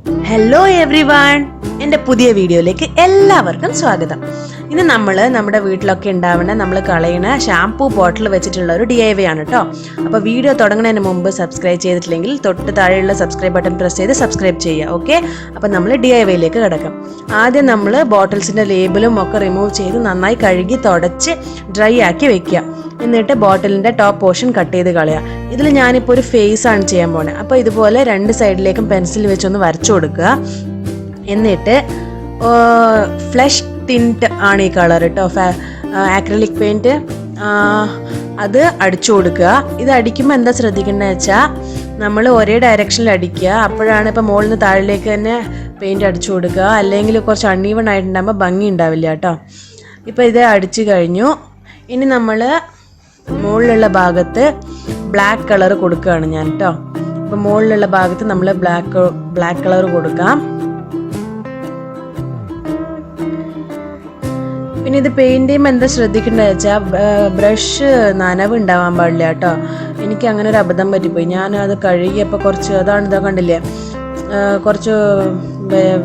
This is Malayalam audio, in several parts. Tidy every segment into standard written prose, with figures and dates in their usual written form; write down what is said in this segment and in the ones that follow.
ഹലോ എവ്രി വൺ, എൻ്റെ പുതിയ വീഡിയോയിലേക്ക് എല്ലാവർക്കും സ്വാഗതം. ഇന്ന് നമ്മൾ നമ്മുടെ വീട്ടിലൊക്കെ ഉണ്ടാവുന്ന നമ്മൾ കളയുന്ന ഷാംപൂ ബോട്ടിൽ വെച്ചിട്ടുള്ള ഒരു DIY ആണ് കേട്ടോ. അപ്പോൾ വീഡിയോ തുടങ്ങുന്നതിന് മുമ്പ് സബ്സ്ക്രൈബ് ചെയ്തിട്ടില്ലെങ്കിൽ തൊട്ട് താഴെയുള്ള സബ്സ്ക്രൈബ് ബട്ടൺ പ്രസ് ചെയ്ത് സബ്സ്ക്രൈബ് ചെയ്യുക. ഓക്കെ, അപ്പോൾ നമ്മൾ DIYയിലേക്ക് കിടക്കാം. ആദ്യം നമ്മൾ ബോട്ടിൽസിൻ്റെ ലേബലും ഒക്കെ റിമൂവ് ചെയ്ത് നന്നായി കഴുകി തുടച്ച് ഡ്രൈ ആക്കി വെക്കുക. എന്നിട്ട് ബോട്ടിലിൻ്റെ ടോപ്പ് പോർഷൻ കട്ട് ചെയ്ത് കളയുക. ഇതിൽ ഞാനിപ്പോൾ ഒരു ഫേസ് ആണ് ചെയ്യാൻ പോകുന്നത്. അപ്പോൾ ഇതുപോലെ രണ്ട് സൈഡിലേക്കും പെൻസിൽ വെച്ചൊന്ന് വരച്ചു കൊടുക്കുക. എന്നിട്ട് ഫ്ലഷ് ടിൻറ്റ് ആണ് ഈ കളർ കേട്ടോ, ആക്രിലിക് പെയിൻറ്റ്, അത് അടിച്ചു കൊടുക്കുക. ഇത് അടിക്കുമ്പോൾ എന്താ ശ്രദ്ധിക്കേണ്ടതെന്ന് വെച്ചാൽ നമ്മൾ ഒരേ ഡയറക്ഷനിൽ അടിക്കുക. അപ്പോഴാണ് ഇപ്പോൾ മുകളിൽ നിന്ന് താഴേക്ക് തന്നെ പെയിൻറ്റ് അടിച്ചു കൊടുക്കുക. അല്ലെങ്കിൽ കുറച്ച് അൺഈവൺ ആയിട്ടുണ്ടാകുമ്പോൾ ഭംഗി ഉണ്ടാവില്ല കേട്ടോ. ഇപ്പോൾ ഇത് അടിച്ചു കഴിഞ്ഞു. ഇനി നമ്മൾ മുകളിലുള്ള ഭാഗത്ത് ബ്ലാക്ക് കളർ കൊടുക്കുകയാണ് ഞാൻ കേട്ടോ. അപ്പോൾ മുകളിലുള്ള ഭാഗത്ത് നമ്മൾ ബ്ലാക്ക് കളർ കൊടുക്കാം. പിന്നെ ഇത് പെയിൻറ് ചെയ്യുമ്പോൾ എന്താ ശ്രദ്ധിക്കേണ്ടത് വെച്ചാൽ ബ്രഷ് നനവ് ഉണ്ടാവാൻ പാടില്ല കേട്ടോ. എനിക്ക് അങ്ങനെ ഒരു അബദ്ധം പറ്റിപ്പോയി. ഞാൻ അത് കഴുകിയപ്പോൾ കുറച്ച് ഇതാ കണ്ടില്ലേ, കുറച്ച്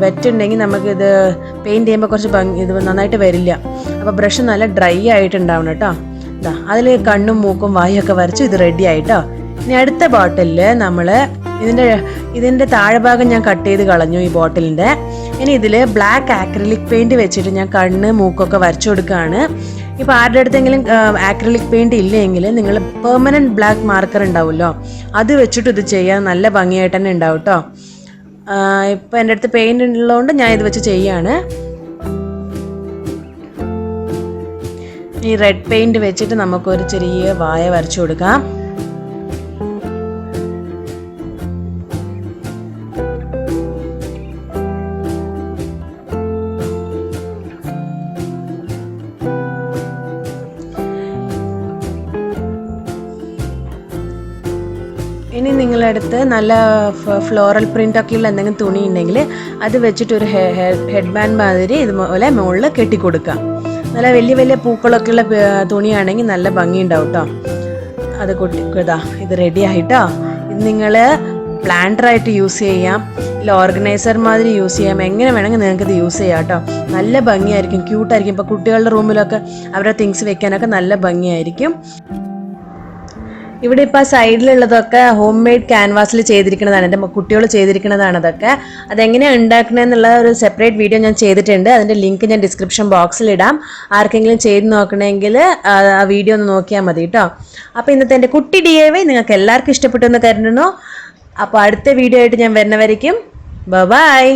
വെറ്റുണ്ടെങ്കിൽ നമുക്കിത് പെയിൻറ് ചെയ്യുമ്പോൾ കുറച്ച് ഇത് നന്നായിട്ട് വരില്ല. അപ്പോൾ ബ്രഷ് നല്ല ഡ്രൈ ആയിട്ടുണ്ടാവണം കേട്ടോ. അതിൽ കണ്ണും മൂക്കും വായൊക്കെ വരച്ചു. ഇത് റെഡി ആയിട്ടോ. ഇനി അടുത്ത ബോട്ടിലിൽ നമ്മൾ ഇതിൻ്റെ താഴെഭാഗം ഞാൻ കട്ട് ചെയ്ത് കളഞ്ഞു ഈ ബോട്ടിലിൻ്റെ. ഇനി ഇതിൽ ബ്ലാക്ക് ആക്രിലിക് പെയിൻറ്റ് വെച്ചിട്ട് ഞാൻ കണ്ണ് മൂക്കൊക്കെ വരച്ചു കൊടുക്കുകയാണ്. ഇപ്പോൾ ആരുടെ അടുത്തെങ്കിലും ആക്രിലിക് പെയിൻറ്റ് ഇല്ലെങ്കിൽ നിങ്ങൾ പെർമനൻറ്റ് ബ്ലാക്ക് മാർക്കർ ഉണ്ടാവുമല്ലോ, അത് വെച്ചിട്ട് ഇത് ചെയ്യാൻ നല്ല ഭംഗിയായിട്ട് തന്നെ ഉണ്ടാവും കേട്ടോ. ഇപ്പോൾ എൻ്റെ അടുത്ത് പെയിൻറ്റ് ഉള്ളതുകൊണ്ട് ഞാൻ ഇത് വെച്ച് ചെയ്യാണ്. ഈ റെഡ് പെയിൻറ്റ് വെച്ചിട്ട് നമുക്കൊരു ചെറിയ വായ വരച്ചു കൊടുക്കാം. ഇനി നിങ്ങളുടെ അടുത്ത് നല്ല ഫ്ലോറൽ പ്രിൻ്റ് ഒക്കെയുള്ള എന്തെങ്കിലും തുണി ഉണ്ടെങ്കിൽ അത് വെച്ചിട്ടൊരു ഹെഡ് ബാൻഡ് മാതിരി ഇതുപോലെ മുകളിൽ കെട്ടിക്കൊടുക്കാം. നല്ല വലിയ വലിയ പൂക്കളൊക്കെ ഉള്ള തുണിയാണെങ്കിൽ നല്ല ഭംഗി ഉണ്ടാവും കേട്ടോ. അത് ഇതാ ഇത് റെഡി ആയിട്ടോ. ഇത് നിങ്ങൾ പ്ലാന്ററായിട്ട് യൂസ് ചെയ്യാം, ഇല്ല ഓർഗനൈസർ മാതിരി യൂസ് ചെയ്യാം, എങ്ങനെ വേണമെങ്കിൽ നിങ്ങൾക്ക് ഇത് യൂസ് ചെയ്യാം കേട്ടോ. നല്ല ഭംഗിയായിരിക്കും, ക്യൂട്ടായിരിക്കും. ഇപ്പോൾ കുട്ടികളുടെ റൂമിലൊക്കെ അവരുടെ തിങ്സ് വെക്കാനൊക്കെ നല്ല ഭംഗിയായിരിക്കും. ഇവിടെ ഇപ്പോൾ സൈഡിലുള്ളതൊക്കെ ഹോം മെയ്ഡ് ക്യാൻവാസിൽ ചെയ്തിരിക്കുന്നതാണ്, എൻ്റെ കുട്ടികൾ ചെയ്തിരിക്കുന്നതാണ് അതൊക്കെ. അതെങ്ങനെയാണ് ഉണ്ടാക്കണമെന്നുള്ള ഒരു സെപ്പറേറ്റ് വീഡിയോ ഞാൻ ചെയ്തിട്ടുണ്ട്. അതിൻ്റെ ലിങ്ക് ഞാൻ ഡിസ്ക്രിപ്ഷൻ ബോക്സിൽ ഇടാം. ആർക്കെങ്കിലും ചെയ്ത് നോക്കണമെങ്കിൽ ആ വീഡിയോ ഒന്ന് നോക്കിയാൽ മതി കേട്ടോ. അപ്പോൾ ഇന്നത്തെ എൻ്റെ കുട്ടി DIY നിങ്ങൾക്ക് എല്ലാവർക്കും ഇഷ്ടപ്പെട്ടു എന്ന് കരുതുന്നു. അപ്പോൾ അടുത്ത വീഡിയോ ആയിട്ട് ഞാൻ വരുന്നവരേക്കും ബൈ.